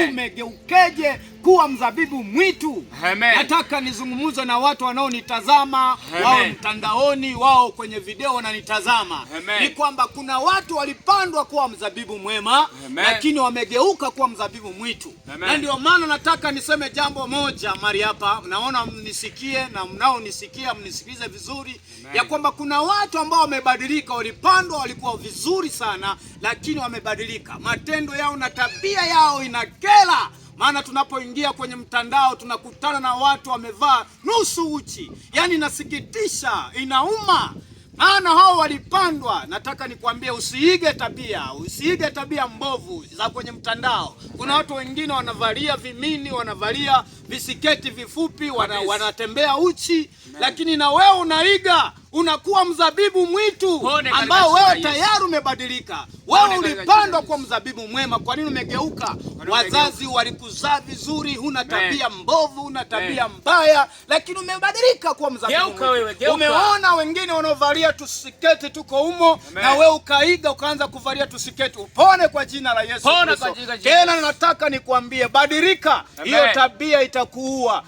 Umegeukeje kuwa mzabibu mwitu? Amen. Nataka nizungumze na watu wanaonitazama, wao mtandaoni, wao kwenye video wananitazama. Ni kwamba kuna watu walipandwa kuwa mzabibu mwema, lakini wamegeuka kuwa mzabibu mwitu. Na ndio maana nataka niseme jambo moja mari hapa, naona mnisikie na mnaonisikia mnisikilize vizuri. Ya kwamba kuna watu ambao wamebadilika, walipandwa walikuwa vizuri sana, lakini wamebadilika. Matendo yao na tabia yao inakera. Maana tunapoingia kwenye mtandao tunakutana na watu wamevaa nusu uchi. Yaani inasikitisha, inauma. Maana hao walipandwa. Nataka nikwambie usiige tabia mbovu za kwenye mtandao. Kuna watu wengine wanavalia vimini, wanavalia visiketi vifupi, wanatembea uchi. Lakini na wewe unaiga, unakuwa mzabibu mwitu ambao wewe tayari umebadilika. Wewe ulipandwa kwa mzabibu mwema, kwa nini umegeuka? Wazazi walikuzaa vizuri, huna tabia mbovu, huna tabia mbaya, lakini umebadilika kwa mzabibu mwitu. Umeona wengine wanaovalia tusiketi tuko humo, na wewe ukaiga ukaanza kuvalia tusiketi. Upone kwa jina la Yesu Kristo. Tena nataka nikwambie, badilika, hiyo tabia itakuua.